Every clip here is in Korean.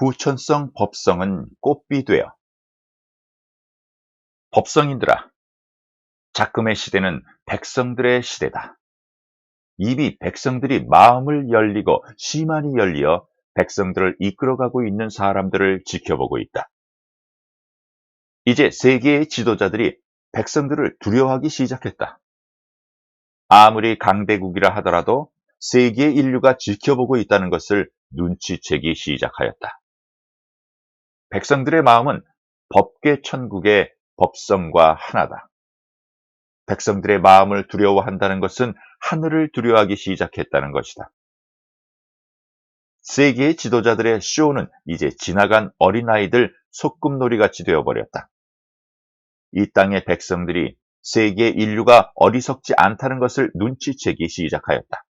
후천성 법성은 꽃비 되어. 법성인들아, 작금의 시대는 백성들의 시대다. 이미 백성들이 마음을 열리고 심한이 열리어 백성들을 이끌어가고 있는 사람들을 지켜보고 있다. 이제 세계의 지도자들이 백성들을 두려워하기 시작했다. 아무리 강대국이라 하더라도 세계 인류가 지켜보고 있다는 것을 눈치채기 시작하였다. 백성들의 마음은 법계 천국의 법성과 하나다. 백성들의 마음을 두려워한다는 것은 하늘을 두려워하기 시작했다는 것이다. 세계의 지도자들의 쇼는 이제 지나간 어린아이들 소꿉놀이같이 되어버렸다. 이 땅의 백성들이 세계 인류가 어리석지 않다는 것을 눈치채기 시작하였다.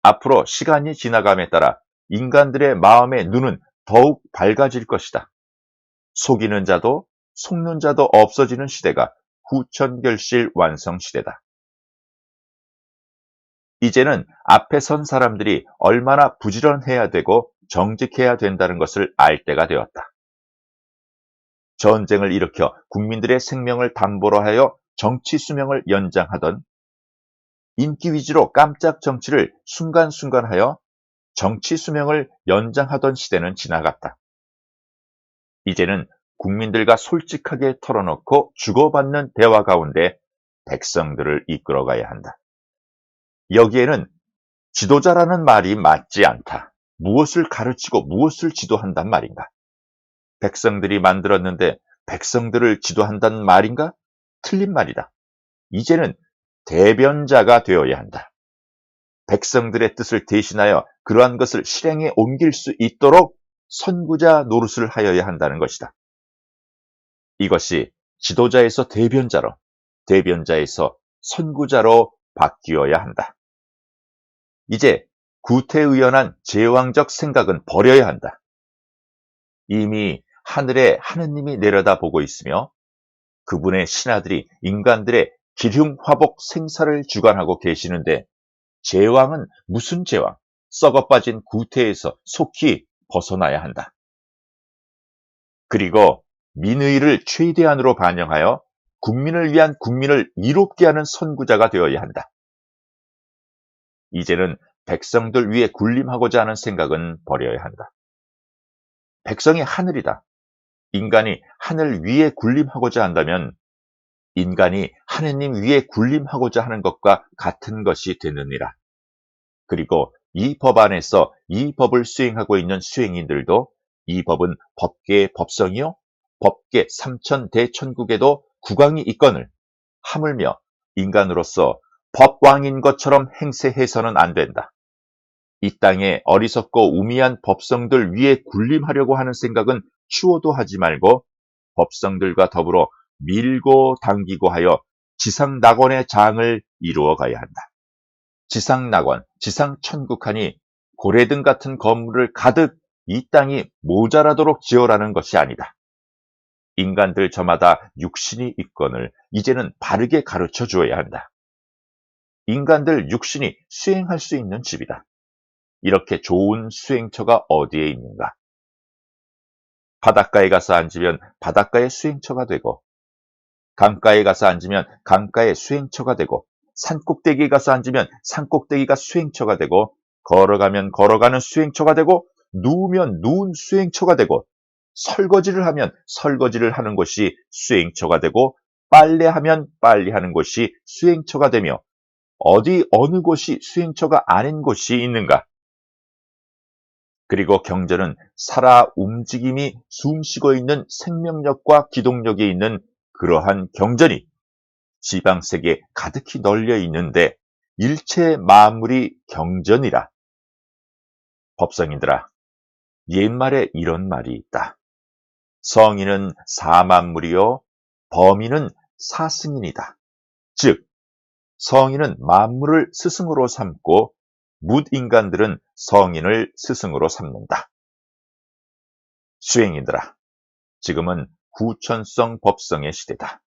앞으로 시간이 지나감에 따라 인간들의 마음의 눈은 더욱 밝아질 것이다. 속이는 자도 속는 자도 없어지는 시대가 후천결실 완성 시대다. 이제는 앞에 선 사람들이 얼마나 부지런해야 되고 정직해야 된다는 것을 알 때가 되었다. 전쟁을 일으켜 국민들의 생명을 담보로 하여 정치 수명을 연장하던, 인기 위주로 깜짝 정치를 순간순간하여 정치 수명을 연장하던 시대는 지나갔다. 이제는 국민들과 솔직하게 털어놓고 주고받는 대화 가운데 백성들을 이끌어가야 한다. 여기에는 지도자라는 말이 맞지 않다. 무엇을 가르치고 무엇을 지도한단 말인가? 백성들이 만들었는데 백성들을 지도한다는 말인가? 틀린 말이다. 이제는 대변자가 되어야 한다. 백성들의 뜻을 대신하여 그러한 것을 실행에 옮길 수 있도록 선구자 노릇을 하여야 한다는 것이다. 이것이 지도자에서 대변자로, 대변자에서 선구자로 바뀌어야 한다. 이제 구태의연한 제왕적 생각은 버려야 한다. 이미 하늘에 하느님이 내려다보고 있으며 그분의 신하들이 인간들의 기흉화복 생사를 주관하고 계시는데 제왕은 무슨 제왕? 썩어빠진 구태에서 속히 벗어나야 한다. 그리고 민의를 최대한으로 반영하여 국민을 위한 국민을 이롭게 하는 선구자가 되어야 한다. 이제는 백성들 위에 군림하고자 하는 생각은 버려야 한다. 백성이 하늘이다. 인간이 하늘 위에 군림하고자 한다면 인간이 하느님 위에 군림하고자 하는 것과 같은 것이 되느니라. 그리고 이 법 안에서 이 법을 수행하고 있는 수행인들도 이 법은 법계의 법성이요 법계 삼천대천국에도 국왕이 있거늘 하물며 인간으로서 법왕인 것처럼 행세해서는 안 된다. 이 땅에 어리석고 우미한 법성들 위에 군림하려고 하는 생각은 추호도 하지 말고 법성들과 더불어 밀고 당기고 하여 지상낙원의 장을 이루어 가야 한다. 지상낙원, 지상천국하니 고래등 같은 건물을 가득 이 땅이 모자라도록 지어라는 것이 아니다. 인간들 저마다 육신이 있거늘 이제는 바르게 가르쳐 주어야 한다. 인간들 육신이 수행할 수 있는 집이다. 이렇게 좋은 수행처가 어디에 있는가? 바닷가에 가서 앉으면 바닷가의 수행처가 되고, 강가에 가서 앉으면 강가의 수행처가 되고, 산꼭대기에 가서 앉으면 산꼭대기가 수행처가 되고, 걸어가면 걸어가는 수행처가 되고, 누우면 누운 수행처가 되고, 설거지를 하면 설거지를 하는 곳이 수행처가 되고, 빨래하면 빨래하는 곳이 수행처가 되며, 어디 어느 곳이 수행처가 아닌 곳이 있는가? 그리고 경전은 살아 움직임이 숨쉬고 있는 생명력과 기동력이 있는 그러한 경전이 지방세계에 가득히 널려 있는데 일체 만물이 경전이라. 법성인들아, 옛말에 이런 말이 있다. 성인은 사만물이요 범인은 사승인이다. 즉 성인은 만물을 스승으로 삼고 묻인간들은 성인을 스승으로 삼는다. 수행인들아, 지금은 후천성 법성의 시대다.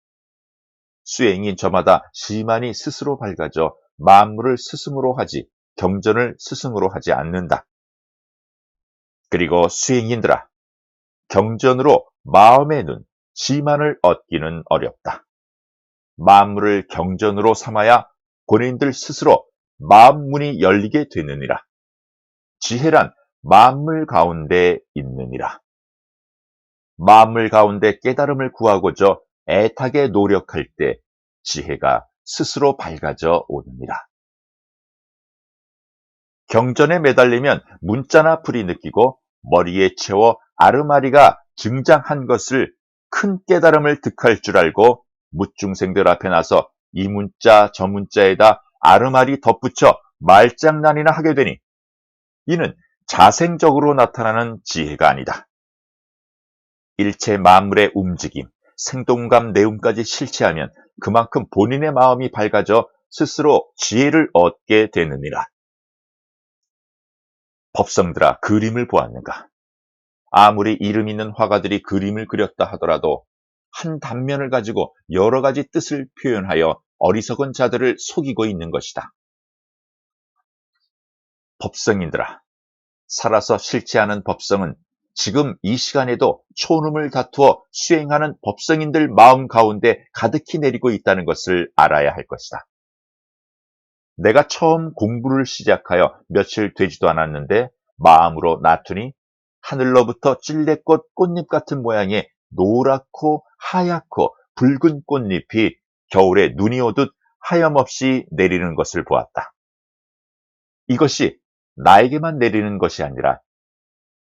수행인 저마다 시만이 스스로 밝아져 만물을 스승으로 하지 경전을 스승으로 하지 않는다. 그리고 수행인들아, 경전으로 마음의 눈, 지만을 얻기는 어렵다. 만물을 경전으로 삼아야 본인들 스스로 마음문이 열리게 되느니라. 지혜란 만물 가운데 있느니라. 만물 가운데 깨달음을 구하고자 애타게 노력할 때 지혜가 스스로 밝아져 오느니라. 경전에 매달리면 문자나 풀이 느끼고 머리에 채워 아르마리가 증장한 것을 큰 깨달음을 득할 줄 알고 무중생들 앞에 나서 이 문자 저 문자에다 아르마리 덧붙여 말장난이나 하게 되니 이는 자생적으로 나타나는 지혜가 아니다. 일체 만물의 움직임, 생동감 내용까지 실체하면 그만큼 본인의 마음이 밝아져 스스로 지혜를 얻게 되느니라. 법성들아, 그림을 보았는가? 아무리 이름 있는 화가들이 그림을 그렸다 하더라도 한 단면을 가지고 여러 가지 뜻을 표현하여 어리석은 자들을 속이고 있는 것이다. 법성인들아, 살아서 실체하는 법성은 지금 이 시간에도 초놈을 다투어 수행하는 법성인들 마음 가운데 가득히 내리고 있다는 것을 알아야 할 것이다. 내가 처음 공부를 시작하여 며칠 되지도 않았는데 마음으로 놔두니 하늘로부터 찔레꽃 꽃잎 같은 모양의 노랗고 하얗고 붉은 꽃잎이 겨울에 눈이 오듯 하염없이 내리는 것을 보았다. 이것이 나에게만 내리는 것이 아니라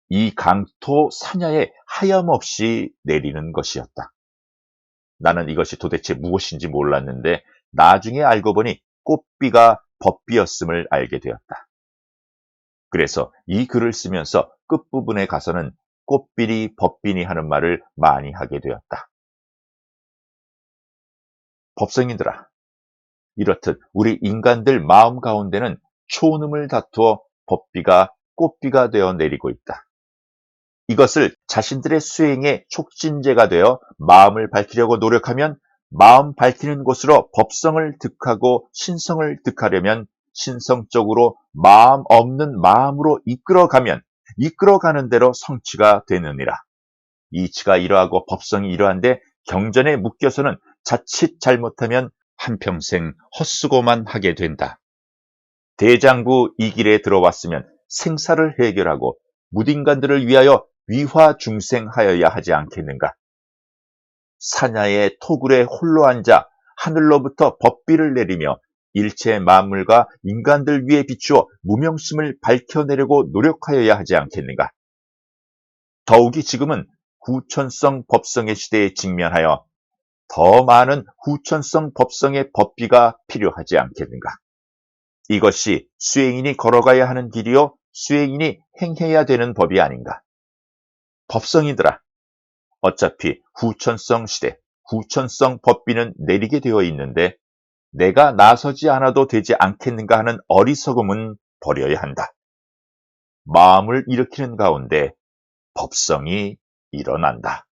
이 강토 사냐에 하염없이 내리는 것이었다. 나는 이것이 도대체 무엇인지 몰랐는데 나중에 알고 보니 꽃비가 법비였음을 알게 되었다. 그래서 이 글을 쓰면서 끝부분에 가서는 꽃비리 법비니 하는 말을 많이 하게 되었다. 법성인들아, 이렇듯 우리 인간들 마음 가운데는 초음을 다투어 법비가 꽃비가 되어 내리고 있다. 이것을 자신들의 수행의 촉진제가 되어 마음을 밝히려고 노력하면 마음 밝히는 곳으로 법성을 득하고 신성을 득하려면 신성적으로 마음 없는 마음으로 이끌어가면 이끌어가는 대로 성취가 되느니라. 이치가 이러하고 법성이 이러한데 경전에 묶여서는 자칫 잘못하면 한평생 헛수고만 하게 된다. 대장부 이 길에 들어왔으면 생사를 해결하고 무딘간들을 위하여 위화중생하여야 하지 않겠는가? 사냐의 토굴에 홀로 앉아 하늘로부터 법비를 내리며 일체 만물과 인간들 위에 비추어 무명심을 밝혀내려고 노력하여야 하지 않겠는가? 더욱이 지금은 후천성 법성의 시대에 직면하여 더 많은 후천성 법성의 법비가 필요하지 않겠는가? 이것이 수행인이 걸어가야 하는 길이요 수행인이 행해야 되는 법이 아닌가? 법성이들아, 어차피 후천성 시대, 후천성 법비는 내리게 되어 있는데 내가 나서지 않아도 되지 않겠는가 하는 어리석음은 버려야 한다. 마음을 일으키는 가운데 법성이 일어난다.